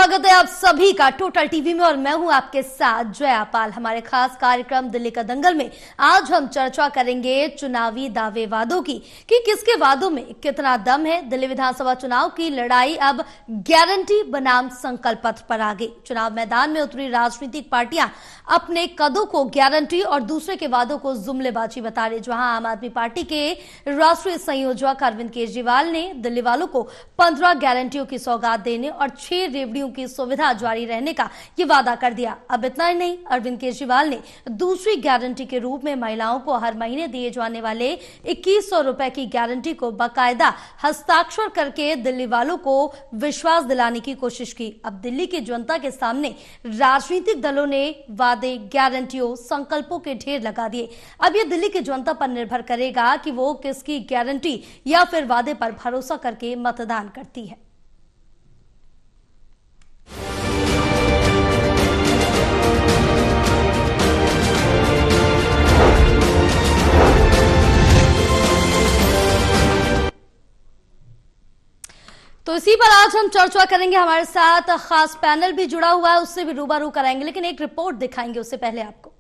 स्वागत है आप सभी का टोटल टीवी में और मैं हूं आपके साथ जया पाल। हमारे खास कार्यक्रम दिल्ली का दंगल में आज हम चर्चा करेंगे चुनावी दावे वादों की कि किसके वादों में कितना दम है। दिल्ली विधानसभा चुनाव की लड़ाई अब गारंटी बनाम संकल्प पथ पर आ गई। चुनाव मैदान में उतरी राजनीतिक पार्टियां अपने कदों को गारंटी और दूसरे के वादों को जुमलेबाजी बता रही। जहां आम आदमी पार्टी के राष्ट्रीय संयोजक अरविंद केजरीवाल ने दिल्ली वालों को 15 गारंटियों की सौगात देने और 6 रेवड़ियों की सुविधा जारी रहने का ये वादा कर दिया। अब इतना ही नहीं, अरविंद केजरीवाल ने दूसरी गारंटी के रूप में महिलाओं को हर महीने दिए जाने वाले 2100 रुपए की गारंटी को बाकायदा हस्ताक्षर करके दिल्ली वालों को विश्वास दिलाने की कोशिश की। अब दिल्ली की जनता के सामने राजनीतिक दलों ने वादे, गारंटियों, संकल्पों के ढेर लगा दिए। अब यह दिल्ली की जनता पर निर्भर करेगा कि वो किसकी गारंटी या फिर वादे पर भरोसा करके मतदान करती है। तो इसी पर आज हम चर्चा करेंगे। हमारे साथ खास पैनल भी जुड़ा हुआ है, उससे भी रूबरू कराएंगे, लेकिन एक रिपोर्ट दिखाएंगे उससे पहले आपको।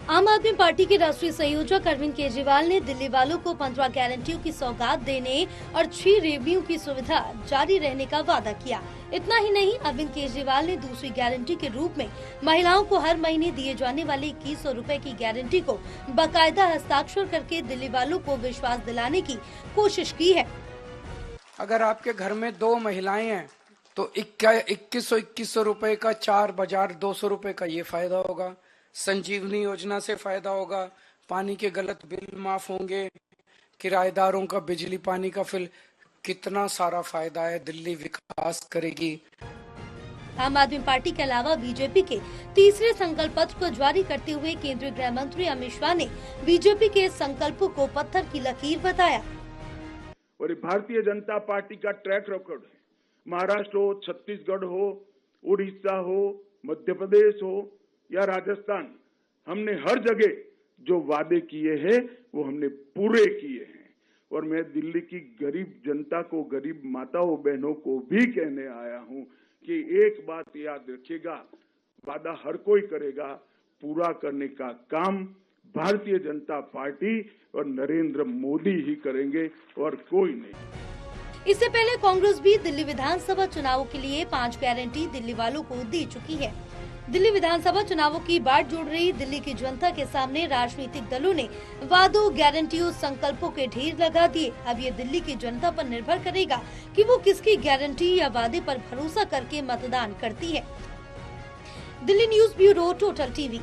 आम आदमी पार्टी के राष्ट्रीय संयोजक अरविंद केजरीवाल ने दिल्ली वालों को 15 गारंटियों की सौगात देने और 6 रेवड़ियों की सुविधा जारी रहने का वादा किया। इतना ही नहीं, अरविंद केजरीवाल ने दूसरी गारंटी के रूप में महिलाओं को हर महीने दिए जाने वाले 2100 रुपए की गारंटी को बाकायदा हस्ताक्षर करके दिल्ली वालों को विश्वास दिलाने की कोशिश की है। अगर आपके घर में 2 महिलाएं हैं तो 2100 रुपए का 4 बाजार 200 रुपए का ये फायदा होगा। संजीवनी योजना से फायदा होगा, पानी के गलत बिल माफ होंगे, किराएदारों का बिजली पानी का बिल, कितना सारा फायदा है। दिल्ली विकास करेगी। आम आदमी पार्टी के अलावा बीजेपी के तीसरे संकल्प पत्र को जारी करते हुए केंद्रीय गृह मंत्री अमित शाह ने बीजेपी के संकल्पों को पत्थर की लकीर बताया। और भारतीय जनता पार्टी का ट्रैक रिकॉर्ड है, महाराष्ट्र हो, छत्तीसगढ़ हो, उड़ीसा हो, मध्य प्रदेश हो या राजस्थान, हमने हर जगह जो वादे किए हैं वो हमने पूरे किए हैं। और मैं दिल्ली की गरीब जनता को, गरीब माताओं बहनों को भी कहने आया हूं कि एक बात याद रखिएगा, वादा हर कोई करेगा, पूरा करने का काम भारतीय जनता पार्टी और नरेंद्र मोदी ही करेंगे और कोई नहीं। इससे पहले कांग्रेस भी दिल्ली विधानसभा चुनावों के लिए 5 गारंटी दिल्ली वालों को दे चुकी है। दिल्ली विधानसभा चुनावों की बाट जोड़ रही दिल्ली की जनता के सामने राजनीतिक दलों ने वादों, गारंटियों, संकल्पों के ढेर लगा दिए। अब ये दिल्ली की जनता पर निर्भर करेगा कि वो किसकी गारंटी या वादे पर भरोसा करके मतदान करती है। Delhi news bureau, total TV.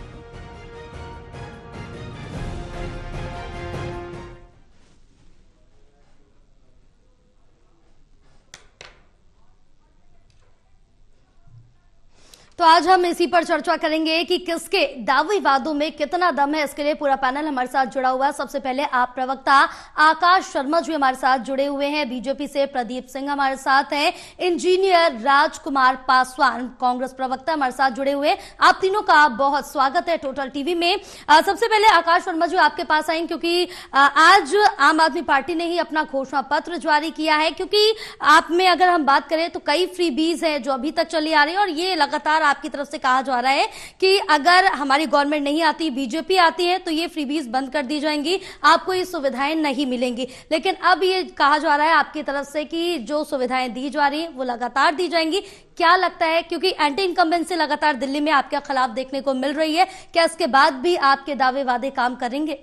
तो आज हम इसी पर चर्चा करेंगे कि किसके दावे वादों में कितना दम है। इसके लिए पूरा पैनल हमारे साथ जुड़ा हुआ है। सबसे पहले आप प्रवक्ता आकाश शर्मा जी हमारे साथ जुड़े हुए हैं, बीजेपी से प्रदीप सिंह हमारे साथ हैं, इंजीनियर राजकुमार पासवान कांग्रेस प्रवक्ता हमारे साथ जुड़े हुए। आप तीनों का बहुत स्वागत है टोटल टीवी में। सबसे पहले आकाश शर्मा जी आपके पास आएंगे क्योंकि आज आम आदमी पार्टी ने ही अपना घोषणा पत्र जारी किया है। क्योंकि आप में अगर हम बात करें तो कई फ्रीबीज है जो अभी तक चली आ रही है और ये लगातार आपकी तरफ से कहा जा रहा है कि अगर हमारी गवर्नमेंट नहीं आती, बीजेपी आती है तो ये फ्रीबीज बंद कर दी जाएंगी, आपको ये सुविधाएं नहीं मिलेंगी। लेकिन अब ये कहा जा रहा है आपकी तरफ से कि जो सुविधाएं दी जा रही हैं वो लगातार दी जाएंगी। क्या लगता है, क्योंकि एंटी इनकम्बेंसी लगातार दिल्ली में आपके खिलाफ देखने को मिल रही है, क्या इसके बाद भी आपके दावे वादे काम करेंगे?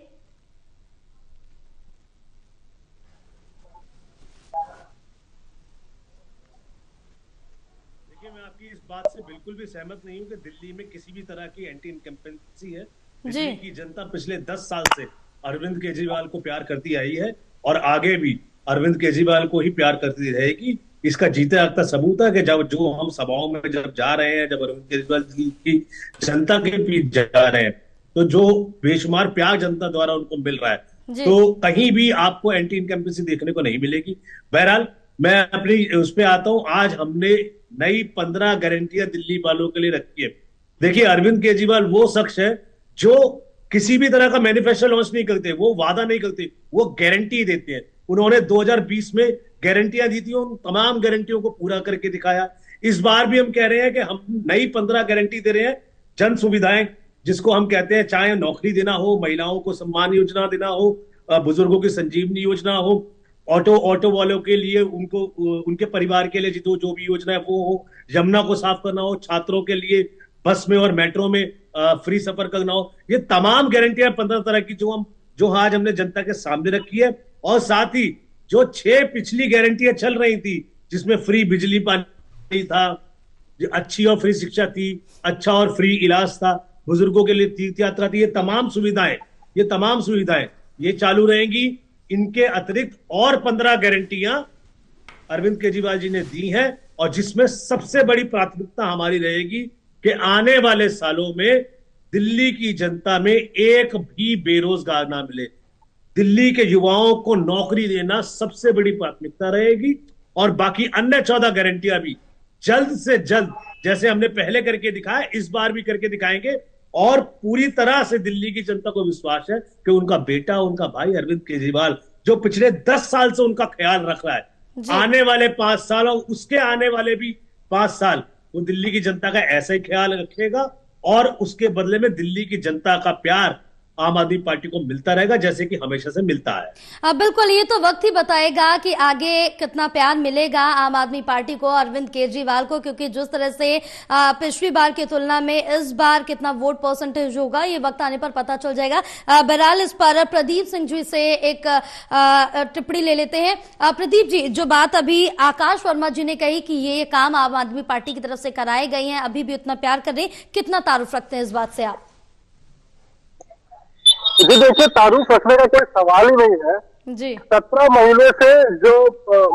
इस बात से बिल्कुल भी सहमत नहीं हूं कि दिल्ली में किसी भी तरह की एंटी इनकम्बेंसी है। दिल्ली की जनता पिछले 10 साल से अरविंद केजरीवाल को प्यार करती आई है और आगे भी अरविंद केजरीवाल को ही प्यार करती रहेगी। इसका जीता जागता सबूत है कि जब जो हम सभाओं में जब जा रहे हैं, जब अरविंद केजरीवाल की जनता के बीच जा रहे हैं, तो जो बेशुमार प्यार जनता द्वारा उनको मिल रहा है, तो कहीं भी आपको एंटी इनकम्बेंसी देखने को नहीं मिलेगी। बहरहाल मैं अपनी उस पे आता हूं। आज हमने नई 15 गारंटियां दिल्ली वालों के लिए रखी है। देखिए, अरविंद केजरीवाल वो शख्स है जो किसी भी तरह का मैनिफेस्टो लॉन्च नहीं करते, वो वादा नहीं करते, वो गारंटी देते हैं। उन्होंने 2020 में गारंटियां दी थी, उन तमाम गारंटियों को पूरा करके दिखाया। इस बार भी हम कह रहे हैं कि हम नई 15 गारंटी दे रहे हैं। जन सुविधाएं जिसको हम कहते हैं, चाहे नौकरी देना हो, महिलाओं को सम्मान योजना देना हो, बुजुर्गों की संजीवनी योजना हो, ऑटो वालों के लिए उनको उनके परिवार के लिए जो भी योजना है वो हो, यमुना को साफ करना हो, छात्रों के लिए बस में और मेट्रो में फ्री सफर करना हो, ये तमाम गारंटियां 15 तरह की जो आज हमने जनता के सामने रखी है। और साथ ही जो 6 पिछली गारंटियां चल रही थी, जिसमें फ्री बिजली पानी था, अच्छी और फ्री शिक्षा थी, अच्छा और फ्री इलाज था, बुजुर्गों के लिए तीर्थ यात्रा थी, ये तमाम सुविधाएं ये चालू रहेंगी। इनके अतिरिक्त और 15 गारंटियां अरविंद केजरीवाल जी ने दी हैं, और जिसमें सबसे बड़ी प्राथमिकता हमारी रहेगी कि आने वाले सालों में दिल्ली की जनता में एक भी बेरोजगार ना मिले। दिल्ली के युवाओं को नौकरी देना सबसे बड़ी प्राथमिकता रहेगी, और बाकी अन्य 14 गारंटियां भी जल्द से जल्द, जैसे हमने पहले करके दिखाया, इस बार भी करके दिखाएंगे। और पूरी तरह से दिल्ली की जनता को विश्वास है कि उनका बेटा, उनका भाई अरविंद केजरीवाल, जो पिछले 10 साल से उनका ख्याल रख रहा है, आने वाले 5 साल और उसके आने वाले भी 5 साल वो दिल्ली की जनता का ऐसा ही ख्याल रखेगा, और उसके बदले में दिल्ली की जनता का प्यार आम आदमी पार्टी को मिलता रहेगा, जैसे कि हमेशा से मिलता है। बिल्कुल, ये तो वक्त ही बताएगा कि आगे कितना प्यार मिलेगा आम आदमी पार्टी को, अरविंद केजरीवाल को, क्योंकि जिस तरह से पिछली बार की तुलना में इस बार कितना वोट परसेंटेज होगा ये वक्त आने पर पता चल जाएगा। बहरहाल इस पर प्रदीप सिंह जी से एक टिप्पणी ले लेते हैं। प्रदीप जी, जो बात अभी आकाश वर्मा जी ने कही कि ये काम आम आदमी पार्टी की तरफ से कराए गए हैं, अभी भी उतना प्यार कर रहे हैं, कितना तारुफ रखते हैं इस बात से आप? जी देखिए, तारुफ रखने का कोई सवाल ही नहीं है जी। 17 महीने से जो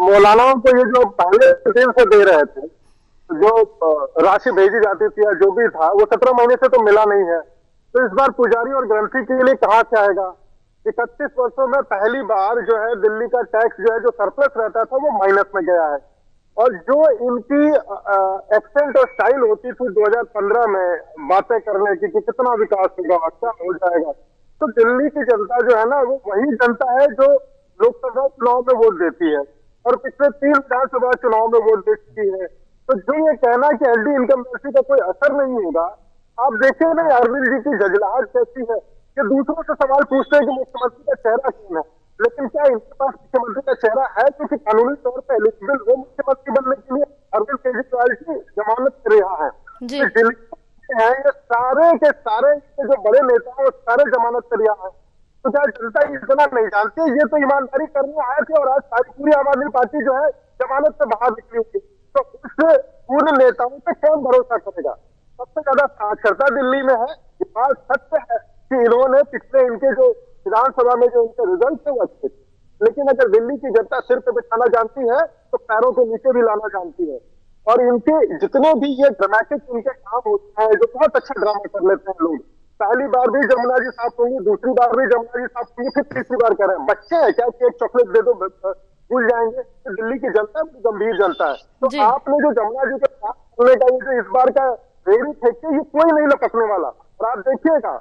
मौलानाओं को ये जो पहले दिन से दे रहे थे, जो राशि भेजी जाती थी या जो भी था, वो 17 महीने से तो मिला नहीं है। तो इस बार पुजारी और ग्रंथी के लिए कहाँ से आएगा? 31 वर्षों में पहली बार जो है दिल्ली का टैक्स जो है, जो सरप्लस रहता था, वो माइनस में गया है। और जो इनकी एक्सेंट और स्टाइल होती थी 2015 में बातें करने की कि कितना विकास होगा, क्या हो जाएगा, तो दिल्ली की जनता जो है ना, वो वही जनता है जो लोकसभा चुनाव में वोट देती है और पिछले 3 विधानसभा चुनाव में वोट दे चुकी है। तो जो ये कहना कि एलडी इनकम टैक्स का कोई असर नहीं होगा, आप देखिए ना अरविंद जी की झगड़ाहट कैसी है कि दूसरों से सवाल पूछते हैं कि मुख्यमंत्री का चेहरा कौन है, लेकिन क्या इनके पास मुख्यमंत्री का चेहरा है? क्योंकि कानूनी तौर पर एलिजिबल वो मुख्यमंत्री बनने के लिए अरविंद केजरीवाल की जमानत कर रहा है। है ये सारे के सारे जो बड़े नेता हैं वो सारे जमानत कर रहा है। तो क्या जनता इतना नहीं जानती? ये तो ईमानदारी करने आए थे और आज सारी पूरी आम आदमी पार्टी जो है जमानत से बाहर निकली हुई, तो उससे पूर्ण नेताओं पे कौन भरोसा करेगा? सबसे ज्यादा साक्षरता दिल्ली में है। ये बात सत्य है कि इन्होंने पिछले इनके जो विधानसभा में जो इनके रिजल्ट थे वो अच्छे थे, लेकिन अगर दिल्ली की जनता सिर पे बिठाना जानती है तो पैरों के नीचे भी लाना जानती है। और इनके जितने भी ये ड्रामेटिक इनके काम होते हैं, जो बहुत अच्छा ड्रामा कर लेते हैं लोग, पहली बार भी जमुना जी साफ होंगी, दूसरी बार भी जमुना जी साफ होंगी, फिर तीसरी बार कह रहे हैं बच्चे हैं क्या कि एक चॉकलेट दे दो भूल जाएंगे? तो दिल्ली की जनता गंभीर जनता है। तो आपने जो जमुना जी के साफ करने का ये जो इस बार का रेडी फेंकते, ये कोई नहीं लपकने वाला। और आप देखिएगा,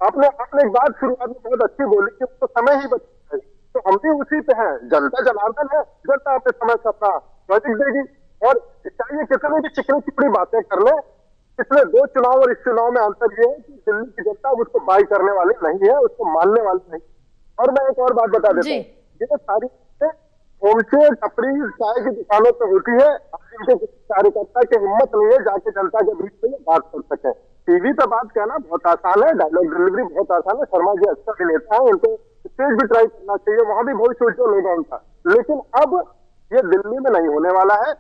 आपने एक बात शुरुआत में बहुत अच्छी बोली कि उसको समय ही बचता है, तो हम भी उसी पे हैं। जनता जनार्दन है, जनता अपने समय से अपना प्रोजेक्ट देगी। और चाहिए कितने भी चिकनी चिपड़ी बातें कर ले, पिछले 2 चुनाव और इस चुनाव में अंतर ये है कि दिल्ली की जनता उसको बाई करने वाले नहीं है, उसको मानने वाले नहीं। और मैं एक और बात बता देता हूँ, ये सारी होमस्टे, टपरी, चाय की दुकानों पर होती है। इनके कार्यकर्ता की हिम्मत नहीं है जाके जनता के बीच में बात कर सके। टीवी पे बात कहना बहुत आसान है, डायलॉग डिलीवरी बहुत आसान है। शर्मा जी अच्छा अभिनेता है, उनको स्टेज भी ट्राई करना चाहिए, वहां भी बहुत सोचो लोग उनका। लेकिन अब ये दिल्ली में नहीं होने वाला है।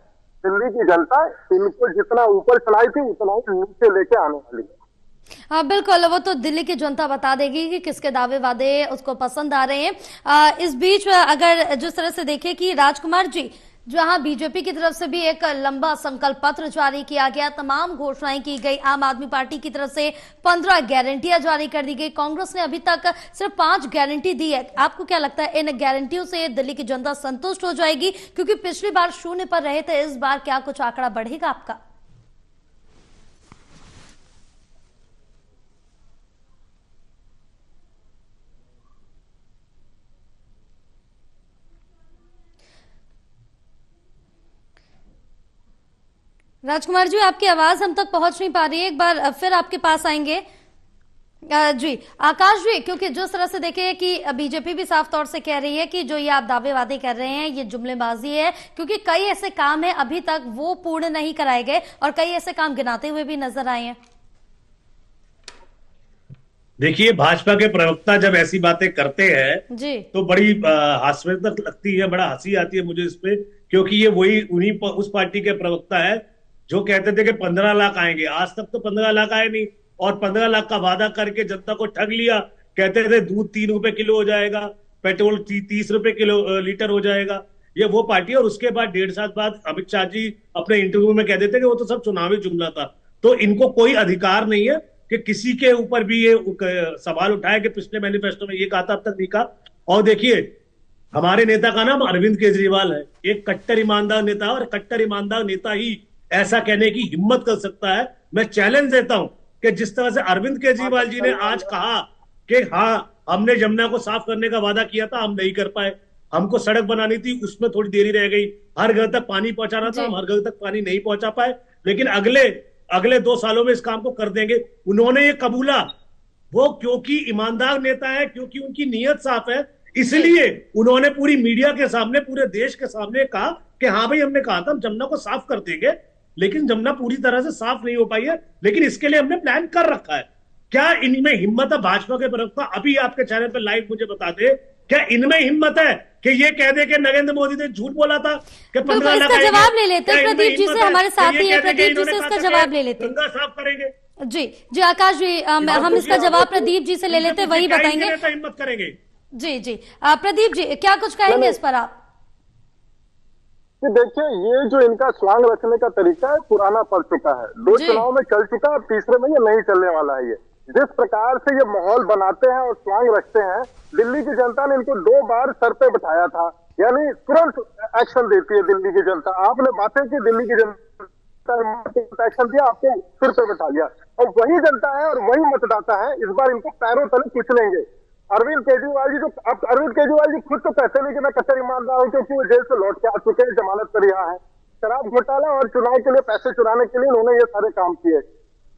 दिल्ली की जनता इनको जितना ऊपर चलाई थी उतना ही नीचे लेके आने वाली है। हाँ बिल्कुल, वो तो दिल्ली की जनता बता देगी कि किसके दावे वादे उसको पसंद आ रहे हैं। इस बीच अगर जिस तरह से देखें कि राजकुमार जी, जहां बीजेपी की तरफ से भी एक लंबा संकल्प पत्र जारी किया गया, तमाम घोषणाएं की गई, आम आदमी पार्टी की तरफ से 15 गारंटियां जारी कर दी गई, कांग्रेस ने अभी तक सिर्फ 5 गारंटी दी है। आपको क्या लगता है इन गारंटियों से दिल्ली की जनता संतुष्ट हो जाएगी? क्योंकि पिछली बार 0 पर रहे थे, इस बार क्या कुछ आंकड़ा बढ़ेगा आपका? राजकुमार जी, आपकी आवाज हम तक पहुंच नहीं पा रही है, एक बार फिर आपके पास आएंगे। जी आकाश जी, क्योंकि जिस तरह से देखे कि बीजेपी भी साफ तौर से कह रही है कि जो ये आप दावे वादे कर रहे हैं ये जुमलेबाजी है, क्योंकि कई ऐसे काम है अभी तक वो पूर्ण नहीं कराए गए और कई ऐसे काम गिनाते हुए भी नजर आए हैं। देखिए, भाजपा के प्रवक्ता जब ऐसी बातें करते हैं जी तो बड़ी हास्यास्पद लगती है, बड़ा हंसी आती है मुझे इस पे, क्योंकि ये वही उस पार्टी के प्रवक्ता है जो कहते थे कि 15 लाख आएंगे। आज तक तो 15 लाख आए नहीं, और 15 लाख का वादा करके जनता को ठग लिया। कहते थे दूध 3 रुपए किलो हो जाएगा, पेट्रोल 30 रुपए किलो लीटर हो जाएगा। ये वो पार्टी, और उसके बाद 1.5 साल बाद अमित शाह जी अपने इंटरव्यू में कह देते कि वो तो सब चुनावी जुमला था। तो इनको कोई अधिकार नहीं है कि किसी के ऊपर भी ये सवाल उठाए कि पिछले मैनिफेस्टो में ये कहा था, अब तक नहीं कहा। और देखिए, हमारे नेता का नाम अरविंद केजरीवाल है, एक कट्टर ईमानदार नेता, और कट्टर ईमानदार नेता ही ऐसा कहने की हिम्मत कर सकता है। मैं चैलेंज देता हूं कि जिस तरह से अरविंद केजरीवाल जी ने आज कहा कि हाँ, हमने यमुना को साफ करने का वादा किया था, हम नहीं कर पाए, हमको सड़क बनानी थी, उसमें थोड़ी देरी रह गई, हर घर तक पानी पहुंचाना था, हम हर घर तक पानी नहीं पहुंचा पाए, लेकिन अगले 2 सालों में इस काम को कर देंगे। उन्होंने ये कबूला, वो क्योंकि ईमानदार नेता है, क्योंकि उनकी नीयत साफ है, इसलिए उन्होंने पूरी मीडिया के सामने, पूरे देश के सामने कहा कि हाँ भाई, हमने कहा था हम जमुना को साफ कर देंगे, लेकिन जमुना पूरी तरह से साफ नहीं हो पाई है, लेकिन इसके लिए हमने प्लान कर रखा है। क्या इनमें हिम्मत है? भाजपा के प्रवक्ता अभी आपके चैनल पर लाइव मुझे बता दे, क्या इनमें हिम्मत है कि ये कह दे कि नरेंद्र मोदी ने झूठ बोला था कि 15 लाख? इसका जवाब ले लेते हैं प्रदीप जी से, हमारे साथी है प्रदीप जी से इसका जवाब ले लेते हैं। गंगा साफ करेंगे। जी आकाश जी, हम इसका जवाब प्रदीप जी से ले लेते हैं, वही बताएंगे। हिम्मत करेंगे। जी प्रदीप जी, क्या कुछ कहेंगे इस पर आप? देखिए, ये जो इनका स्वांग रचने का तरीका है पुराना पड़ चुका है, 2 चुनाव में चल चुका है, तीसरे में ये नहीं चलने वाला है। ये जिस प्रकार से ये माहौल बनाते हैं और स्वांग रखते हैं, दिल्ली की जनता ने इनको 2 बार सर पे बिठाया था, यानी तुरंत एक्शन देती है दिल्ली की जनता। आपने बातें की, दिल्ली की जनता एक्शन दिया, आपको सिर पे बिठा लिया, और वही जनता है और वही मतदाता है इस बार इनको पैरों तले कुचलेंगे। अरविंद केजरीवाल जी, जो अब अरविंद केजरीवाल जी खुद तो कहते नहीं कि मैं कट्टर ईमानदार हूं, क्योंकि वो जेल से लौट के आ चुके हैं, जमानत पर रिहा है। शराब घोटाला और चुनाव के लिए पैसे चुराने के लिए इन्होंने ये सारे काम किए।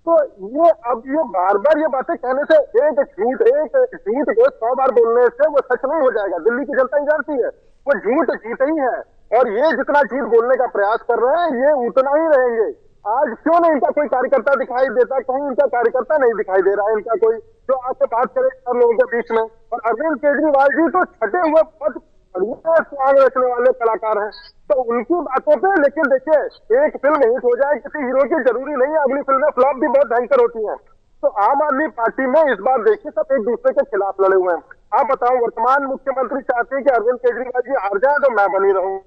तो ये अब ये बार बार ये बातें कहने से, एक झूठ को 100 बार बोलने से वो सच नहीं हो जाएगा। दिल्ली की जनता ही जानती है वो झूठ झूठ ही है, और ये जितना झूठ बोलने का प्रयास कर रहे हैं ये उतना ही रहेंगे। आज क्यों नहीं इनका कोई कार्यकर्ता दिखाई देता? कहीं इनका कार्यकर्ता नहीं दिखाई दे रहा है, इनका कोई जो आके बात करे सब लोगों के बीच में। और अरविंद केजरीवाल जी तो छठे हुए बहुत बढ़िया स्वांग रचने वाले कलाकार हैं, तो उनकी बातों पे, लेकिन देखिए, एक फिल्म हिट हो जाए किसी हीरो की, जरूरी नहीं है अगली फिल्में फ्लॉप भी बहुत भयंकर होती हैं। तो आम आदमी पार्टी में इस बार देखिए सब एक दूसरे के खिलाफ लड़े हुए हैं। आप बताओ, वर्तमान मुख्यमंत्री चाहते हैं कि अरविंद केजरीवाल जी हार जाए तो मैं बनी रहूं,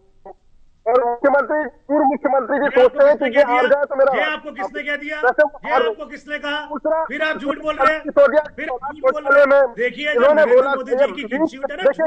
और मुख्यमंत्री, पूर्व मुख्यमंत्री जी सोचते हैं कि ये हार जाए तो मेरा। ये आपको किसने कह दिया? ये आपको किसने कहा? फिर आप झूठ बोल रहे हैं। देखिए, इन्होंने बोला, देखिए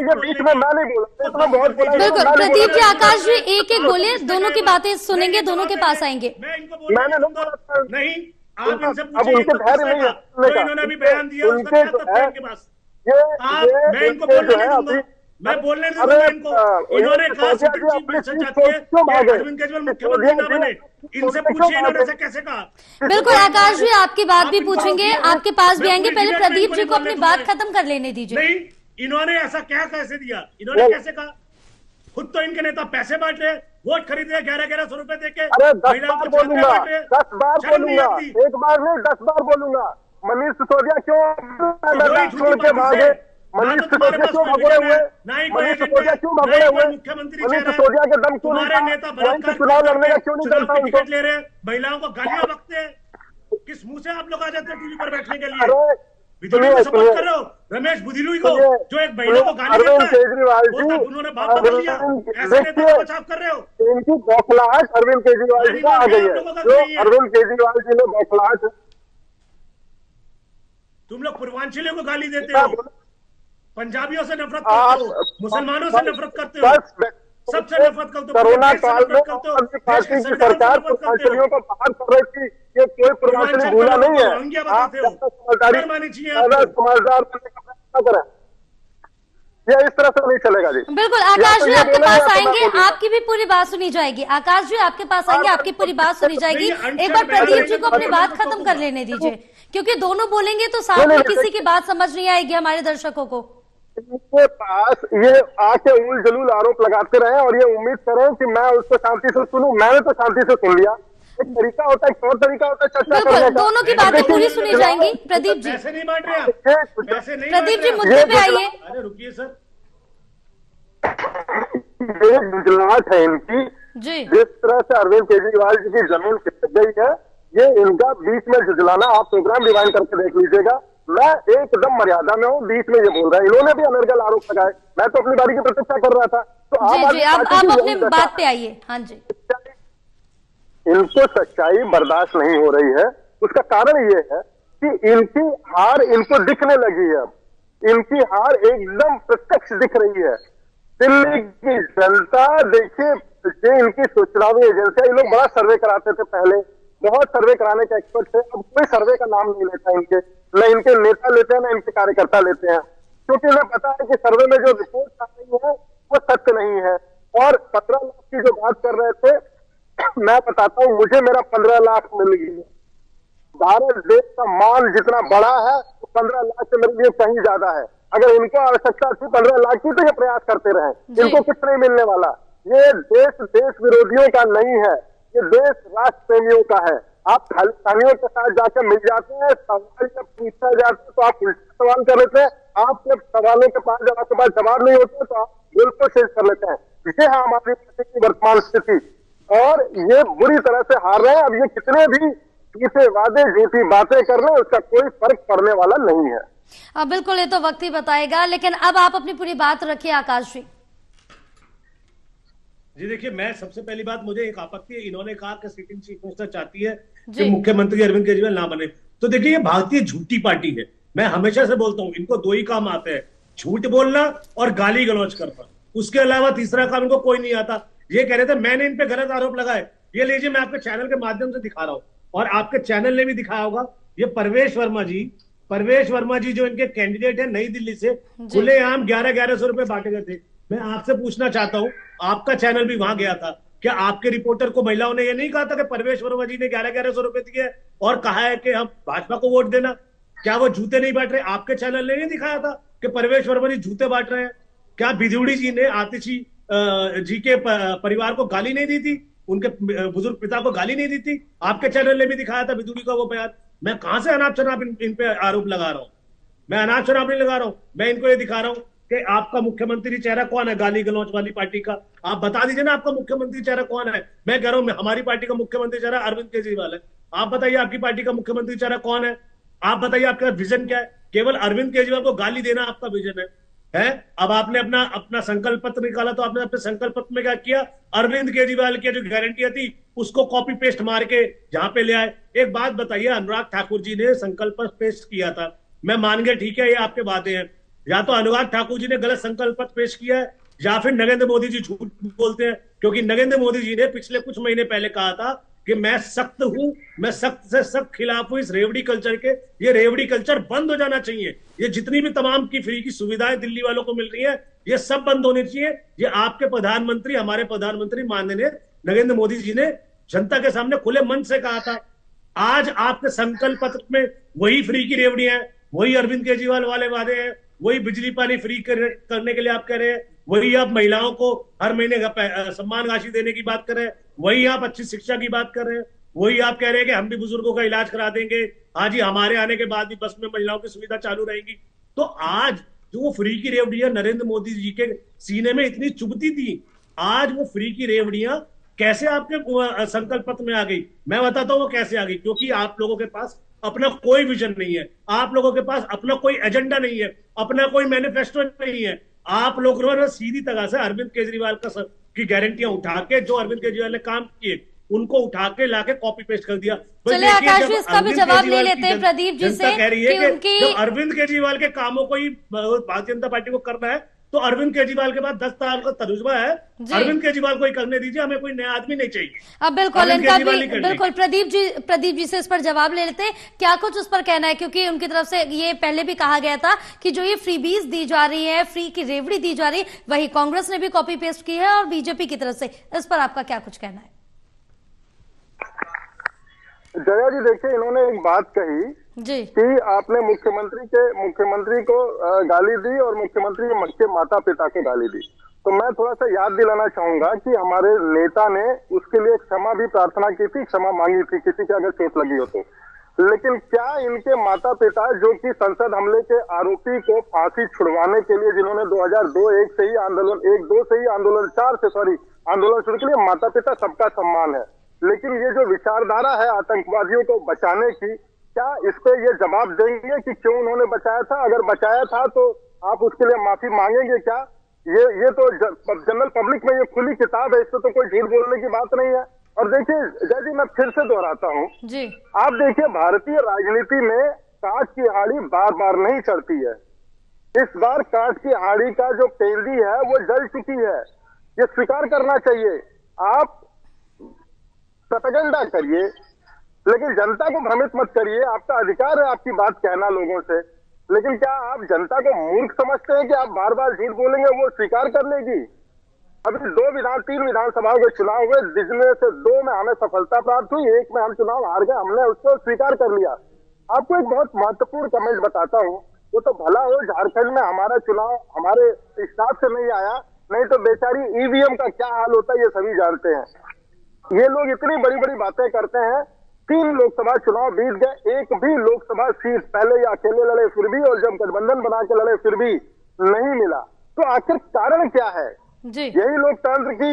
ये बीच में मैं नहीं बोला, इतना बहुत बोला। बिल्कुल प्रदीप जी, आकाश जी एक एक बोलिए, दोनों की बातें सुनेंगे, दोनों के पास आएंगे। मैंने नहीं, आप इनसे अब उनके धैर्य नहीं है, इन्होंने अभी बयान दिया, उनके इनके पास मैं इनको बोलने नहीं दूंगा, मैं बोलने नहीं दूंगा इनको। इन्होंने कहा चीफ मिनिस्टर चाहती है कि अरविंद केजरीवाल मुख्यमंत्री ना बने, इनसे पूछिए इन्होंने ऐसे कैसे कहा। बिल्कुल आकाश जी, आपकी बात भी पूछेंगे, आपके पास भी आएंगे, पहले प्रदीप जी को अपनी बात खत्म कर लेने दीजिए। नहीं, इन्होंने ऐसा क्या कैसे दिया? इन्होंने कैसे कहा? खुद तो इनके नेता पैसे बांट रहे, वोट खरीद रहे 1100 रुपए देके। 10 बार बोलूंगा, 10 बार बोलूंगा, एक बार नहीं 10 बार बोलूंगा। मनीष सिसोदिया क्यों छोड़ के भागे? मनीष सिसोदिया क्यों भगोड़े हुए? मनीष सिसोदिया क्यों भगोड़े हुए? मनीष सिसोदिया के दम क्यों नहीं था? चुनाव लड़ने का क्यों नहीं करता उनको? ले रहे, महिलाओं को गालियां बकते हैं, किस मुंह से आप लोग आ जाते हैं टीवी पर बैठने के लिए? विधि को सपोर्ट कर रहे हो रमेश बुधिलुई को, जो एक महिला को गाली देता है, केजरीवाल जी, उन्होंने बात बदल लिया। ऐसे नेता का बचाव कर रहे हो? इनकी बौखलाहट अरविंद केजरीवाल जी का आ गई है, जो अरविंद केजरीवाल जी ने बौखलाहट। तुम लोग पूर्वांचलियों को गाली देते हो, पंजाबियों से नफरत करते हो, मुसलमानों से नफरत करते हो, सबसे नफरत करते हो। कोरोना काल में पार्टी की सरकार पूर्वांचलियों को बाहर कर रही थी, ये कोई पूर्वांचली भूला नहीं है। आप समझदार बनने का प्रयत्न करें। ये इस तरह से नहीं चलेगा जी। बिल्कुल आकाश तो जी ये आपके बोलेंगे पास या तो मैं आएंगे, बोलूंगा। आपकी भी पूरी बात सुनी जाएगी। आकाश जी आपके पास आएंगे, आपकी पूरी बात सुनी जाएगी। एक बार प्रदीप जी को अपनी बात खत्म कर लेने दीजिए, क्योंकि दोनों बोलेंगे तो साथ में किसी की बात समझ नहीं आएगी हमारे दर्शकों को। इनके पास ये आके उल जलूल आरोप लगाते रहे और ये उम्मीद करें कि मैं उसको शांति से सुनूं। मैंने तो शांति से सुन लिया। एक तरीका होता है, एक और तरीका होता है चर्चा करने का। दोनों की बातें पूरी सुनी जाएंगी। प्रदीप जी, पैसे नहीं बांट रहे आप, पैसे नहीं प्रदीप जी बांट रहे मुद्दे पे आप। आइए। अरे रुकिए सर, ये गुजरात है इनकी। जी जिस तरह से अरविंद केजरीवाल जी की जमीन खिसक गई है, ये इनका बीच में झुझलाना, आप प्रोग्राम रिवाइंड करके देख लीजिएगा। मैं एकदम मर्यादा में हूँ, बीच में ये बोल रहा है। इन्होंने भी अनर्गल आरोप लगाए, मैं तो अपनी बारी की प्रतीक्षा कर रहा था। तो जी आप अपने बात पे आइए। हाँ जी, इनको सच्चाई बर्दाश्त नहीं हो रही है। उसका कारण ये है कि इनकी हार इनको दिखने लगी है। अब इनकी हार एकदम प्रत्यक्ष दिख रही है। दिल्ली की जनता देखिए, ये इनकी चुनावी एजेंसियां, ये लोग बड़ा सर्वे कराते थे पहले, बहुत सर्वे कराने के एक्सपर्ट थे। अब कोई सर्वे का नाम नहीं लेता इनके, न इनके नेता लेते हैं न इनके कार्यकर्ता लेते हैं, क्योंकि उन्हें पता है कि सर्वे में जो रिपोर्ट आ रही है वो सत्य नहीं है। और 15 लाख की जो बात कर रहे थे, मैं बताता हूं, मुझे मेरा 15 लाख मिल गया। भारत देश का मान जितना बड़ा है, तो 15 लाख से मेरे लिए कहीं ज्यादा है। अगर इनको आवश्यकता थी 15 लाख की, तो ये प्रयास करते रहे। इनको कुछ नहीं मिलने वाला। ये देश विरोधियों का नहीं है, ये देश राष्ट्र प्रेमियों का है। आप खालिस्तानियों के साथ जाकर मिल जाते हैं, सवाल जब पूछा जाता है तो आप उल्टा सवाल कर लेते हैं। आपके सवालों के पास जब आपके पास जवाब नहीं होते तो आप बिल्कुल चेंज कर लेते हैं। ये है हमारी पार्टी की वर्तमान स्थिति, और ये बुरी तरह से हार रहे हैं। अब ये कितने भी झूठे वादे, झूठी बातें कर रहे हैं, उसका कोई फर्क पड़ने वाला नहीं है। बिल्कुल, ये तो वक्त ही बताएगा। लेकिन अब आप अपनी पूरी बात रखिए आकाश जी। जी देखिए, मैं सबसे पहली बात, मुझे एक आपत्ति है, इन्होंने कहा कि सिटिंग चीफ मिनिस्टर चाहती है कि मुख्यमंत्री अरविंद केजरीवाल ना बने। तो देखिए, ये भारतीय झूठी पार्टी है। मैं हमेशा से बोलता हूं, इनको दो ही काम आते हैं, झूठ बोलना और गाली गलौज करना। उसके अलावा तीसरा काम इनको कोई नहीं आता। ये कह रहे थे मैंने इन पे गलत आरोप लगाए। ये लीजिए, मैं आपके चैनल के माध्यम से दिखा रहा हूं, और आपके चैनल ने भी दिखाया होगा। ये परवेश वर्मा जी जो इनके कैंडिडेट है नई दिल्ली से, खुलेआम 1100 रुपए बांटे गए थे। मैं आपसे पूछना चाहता हूं, आपका चैनल भी वहां गया था, क्या आपके रिपोर्टर को महिलाओं ने यह नहीं कहा था कि परवेश वर्मा जी ने 1100 रुपए दिए और कहा है कि हम भाजपा को वोट देना? क्या वो जूते नहीं बांट रहे? आपके चैनल ने नहीं दिखाया था कि परवेश वर्मा जी जूते बांट रहे हैं? क्या बिजूड़ी जी ने आतिशी जी के परिवार को गाली नहीं दी थी, उनके बुजुर्ग पिता को गाली नहीं दी थी? आपके चैनल ने भी दिखाया था बिजूड़ी का वो बयान। मैं कहां से अनाप शनाप इन पे आरोप लगा रहा हूं? मैं अनाप शनाप नहीं लगा रहा हूं, मैं इनको ये दिखा रहा हूं कि आपका मुख्यमंत्री चेहरा कौन है गाली गलौज वाली पार्टी का। आप बता दीजिए ना, आपका मुख्यमंत्री चेहरा कौन है। मैं कह रहा हूं, हमारी पार्टी का मुख्यमंत्री चेहरा अरविंद केजरीवाल है। आप बताइए आपकी पार्टी का मुख्यमंत्री चेहरा कौन है? आप बताइए आपका विजन क्या है? केवल अरविंद केजरीवाल को गाली देना आपका विजन है? अब आपने अपना संकल्प पत्र निकाला, तो आपने अपने संकल्प पत्र में क्या किया? अरविंद केजरीवाल की जो गारंटियां थी उसको कॉपी पेस्ट मार के जहां पे ले आए। एक बात बताइए, अनुराग ठाकुर जी ने संकल्प पत्र पेश किया था, मैं मान गया, ठीक है, ये आपके वादे हैं। या तो अनुराग ठाकुर जी ने गलत संकल्प पत्र पेश किया है, या फिर नरेंद्र मोदी जी झूठ बोलते हैं। क्योंकि नरेंद्र मोदी जी ने पिछले कुछ महीने पहले कहा था कि मैं सख्त हूं, मैं सख्त से सख्त खिलाफ हूं इस रेवड़ी कल्चर के। ये रेवड़ी कल्चर बंद हो जाना चाहिए। ये जितनी भी तमाम की फ्री की सुविधाएं दिल्ली वालों को मिल रही है, ये सब बंद होनी चाहिए। ये आपके प्रधानमंत्री, हमारे प्रधानमंत्री माननीय नरेंद्र मोदी जी ने जनता के सामने खुले मन से कहा था। आज आपके संकल्प पत्र में वही फ्री की रेवड़ियां हैं, वही अरविंद केजरीवाल वाले वादे हैं, वही बिजली पानी फ्री करने के लिए आप कह रहे हैं, वही आप महिलाओं को हर महीने सम्मान राशि देने की बात कर रहे हैं, वही आप अच्छी शिक्षा की बात कर रहे हैं, वही आप कह रहे हैं कि हम भी बुजुर्गों का इलाज करा देंगे। हाँ जी, हमारे आने के बाद भी बस में महिलाओं की सुविधा चालू रहेगी। तो आज जो वो फ्री की रेवड़ियां नरेंद्र मोदी जी के सीने में इतनी चुभती थी, आज वो फ्री की रेवड़ियां कैसे आपके संकल्प पत्र में आ गई? मैं बताता हूं वो कैसे आ गई। क्योंकि आप लोगों के पास अपना कोई विजन नहीं है, आप लोगों के पास अपना कोई एजेंडा नहीं है, अपना कोई मैनिफेस्टो नहीं है। आप लोगों ने सीधी तरह से अरविंद केजरीवाल की गारंटियां उठा के, जो अरविंद केजरीवाल ने काम किए उनको उठा के लाके कॉपी पेस्ट कर दिया। तो चलिए आकाश जी, इसका भी जवाब ले लेते हैं प्रदीप जी से। कह रही है कि अरविंद केजरीवाल के कामों को ही भारतीय जनता पार्टी को करना है, तो अरविंद केजरीवाल के पास 10 साल का तजुर्बा है। अरविंद केजरीवाल को ही करने दीजिए, हमें कोई नया आदमी नहीं चाहिए। अब बिल्कुल इनका भी बिल्कुल प्रदीप जी से इस पर जवाब ले लेते हैं, क्या कुछ उस पर कहना है, क्योंकि उनकी तरफ से ये पहले भी कहा गया था कि जो ये फ्रीबीज दी जा रही है, फ्री की रेवड़ी दी जा रही है, वही कांग्रेस ने भी कॉपी पेस्ट की है और बीजेपी की तरफ से, इस पर आपका क्या कुछ कहना है? जया जी देखिए, इन्होंने एक बात कही जी कि आपने मुख्यमंत्री को गाली दी और मुख्यमंत्री के माता पिता को गाली दी। तो मैं थोड़ा सा याद दिलाना चाहूंगा कि हमारे नेता ने उसके लिए क्षमा भी प्रार्थना की थी, क्षमा मांगी थी किसी के अगर चोट लगी हो तो। लेकिन क्या इनके माता पिता, जो कि संसद हमले के आरोपी को फांसी छुड़वाने के लिए, जिन्होंने 2002-1 से ही आंदोलन, 1-2 से ही आंदोलन, 4 से आंदोलन शुरू के लिए, माता पिता सबका सम्मान है, लेकिन ये जो विचारधारा है आतंकवादियों को बचाने की, क्या इस पे ये जवाब देंगे कि क्यों उन्होंने बचाया था? अगर बचाया था तो आप उसके लिए माफी मांगेंगे क्या? ये तो जनरल पब्लिक में ये खुली किताब है, इससे तो कोई झूठ बोलने की बात नहीं है। और देखिए जय जी, मैं फिर से दोहराता हूँ जी, आप देखिए भारतीय राजनीति में कांच की हाड़ी बार बार नहीं चढ़ती है। इस बार कांच की हाड़ी का जो पेंदी है वो जल चुकी है, ये स्वीकार करना चाहिए। आप प्रोपेगेंडा करिए, लेकिन जनता को भ्रमित मत करिए। आपका अधिकार है आपकी बात कहना लोगों से, लेकिन क्या आप जनता को मूर्ख समझते हैं कि आप बार बार झूठ बोलेंगे वो स्वीकार कर लेगी? अभी 3 विधानसभाओं के चुनाव हुए, जिसमें से 2 में हमें सफलता प्राप्त हुई, 1 में हम चुनाव हार गए, हमने उसको स्वीकार कर लिया। आपको एक बहुत महत्वपूर्ण कमेंट बताता हूँ, वो तो भला हो झारखंड में हमारा चुनाव हमारे हिसाब से नहीं आया, नहीं तो बेचारी ईवीएम का क्या हाल होता है ये सभी जानते हैं। ये लोग इतनी बड़ी बड़ी बातें करते हैं, 3 लोकसभा चुनाव बीत गए, एक भी लोकसभा सीट, पहले ये अकेले लड़े फिर भी, और जब गठबंधन बना के लड़े फिर भी नहीं मिला। तो आखिर कारण क्या है? यही लोकतंत्र की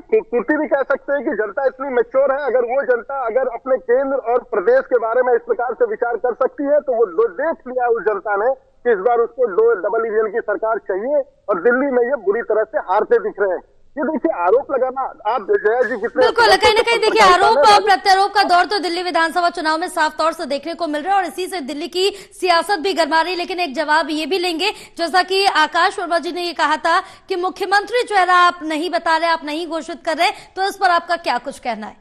त्रुटि भी कह सकते हैं कि जनता इतनी मैच्योर है। अगर वो जनता अगर अपने केंद्र और प्रदेश के बारे में इस प्रकार से विचार कर सकती है, तो वो देख लिया उस जनता ने कि इस बार उसको डबल इंजन की सरकार चाहिए, और दिल्ली में ये बुरी तरह से हारते दिख रहे हैं। ये देखिए आरोप लगाना, आप जया जी कितने बिल्कुल कहीं ना कहीं देखिए आरोप और प्रत्यारोप का दौर तो दिल्ली विधानसभा चुनाव में साफ तौर से देखने को मिल रहा है, और इसी से दिल्ली की सियासत भी गरमा रही है। लेकिन एक जवाब ये भी लेंगे, जैसा कि आकाश वर्मा जी ने ये कहा था कि मुख्यमंत्री चेहरा आप नहीं बता रहे, आप नहीं घोषित कर रहे, तो इस पर आपका क्या कुछ कहना है?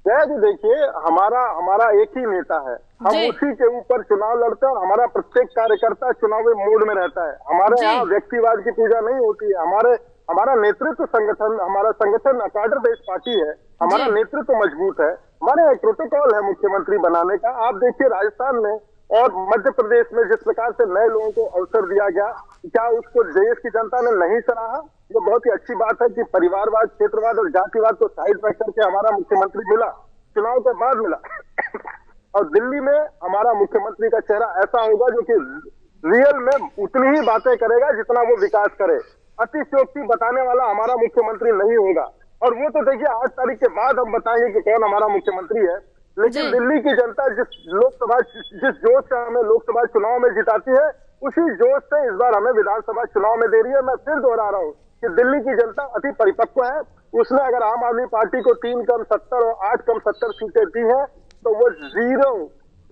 जया जी देखिए, हमारा एक ही नेता है, हम उसी के ऊपर चुनाव लड़ते हैं, और हमारा प्रत्येक कार्यकर्ता चुनावी मूड में रहता है। हमारे यहाँ व्यक्तिवाद की पूजा नहीं होती है। हमारा नेतृत्व संगठन, हमारा संगठन कैडर बेस्ड पार्टी है, हमारा नेतृत्व मजबूत है, हमारे एक प्रोटोकॉल है मुख्यमंत्री बनाने का। आप देखिए राजस्थान में और मध्य प्रदेश में जिस प्रकार से नए लोगों को अवसर दिया गया, क्या उसको देश की जनता ने नहीं सराहा? ये बहुत ही अच्छी बात है कि परिवारवाद, क्षेत्रवाद और जातिवाद को साइड रख करके हमारा मुख्यमंत्री मिला, चुनाव के बाद मिला। और दिल्ली में हमारा मुख्यमंत्री का चेहरा ऐसा होगा जो कि रियल में उतनी ही बातें करेगा जितना वो विकास करे। अतिशयोक्ति बताने वाला हमारा मुख्यमंत्री नहीं होगा। और वो तो देखिए 8 तारीख के बाद हम बताएंगे कि कौन हमारा मुख्यमंत्री है। लेकिन दिल्ली की जनता जिस जोश से हमें लोकसभा चुनाव में जिताती है, उसी जोश से इस बार हमें विधानसभा चुनाव में दे रही है। मैं फिर दोहरा रहा हूँ कि दिल्ली की जनता अति परिपक्व है। उसने अगर आम आदमी पार्टी को 3 कम 70 और 8 कम 70 सीटें दी है, तो वो 0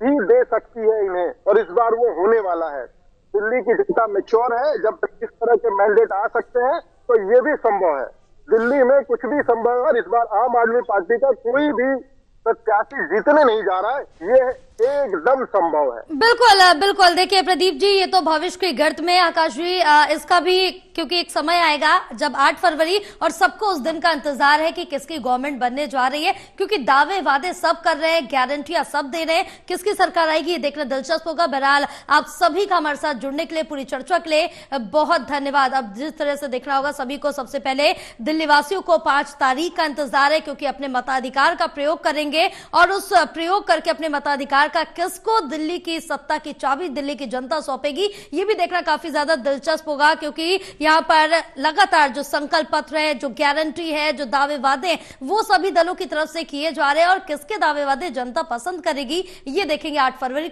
ही दे सकती है इन्हें, और इस बार वो होने वाला है। दिल्ली की जनता मैच्योर है, जब तक इस तरह के मैंडेट आ सकते हैं तो ये भी संभव है। दिल्ली में कुछ भी संभव है, और इस बार आम आदमी पार्टी का कोई भी प्रत्याशी जीतने नहीं जा रहा है, ये एकदम संभव है। बिल्कुल देखिए प्रदीप जी, ये तो भविष्य के गर्त में, आकाश जी इसका भी क्योंकि एक समय आएगा जब 8 फरवरी, और सबको उस दिन का इंतजार है कि किसकी गवर्नमेंट बनने जा रही है, क्योंकि दावे वादे सब कर रहे हैं, गारंटियां सब दे रहे हैं, किसकी सरकार आएगी ये देखना दिलचस्प होगा। बहरहाल आप सभी का हमारे साथ जुड़ने के लिए, पूरी चर्चा के लिए बहुत धन्यवाद। अब जिस तरह से देखना होगा सभी को, सबसे पहले दिल्ली वासियों को 5 तारीख का इंतजार है, क्योंकि अपने मताधिकार का प्रयोग करेंगे, और उस प्रयोग करके अपने मताधिकार का किसको दिल्ली की सत्ता की चाबी दिल्ली की जनता सौंपेगी, ये भी देखना काफी ज्यादा दिलचस्प होगा। क्योंकि यहाँ पर लगातार जो संकल्प पत्र है, जो गारंटी है, जो दावे वादे, वो सभी दलों की तरफ से किए जा रहे हैं, और किसके दावे वादे जनता पसंद करेगी ये देखेंगे 8 फरवरी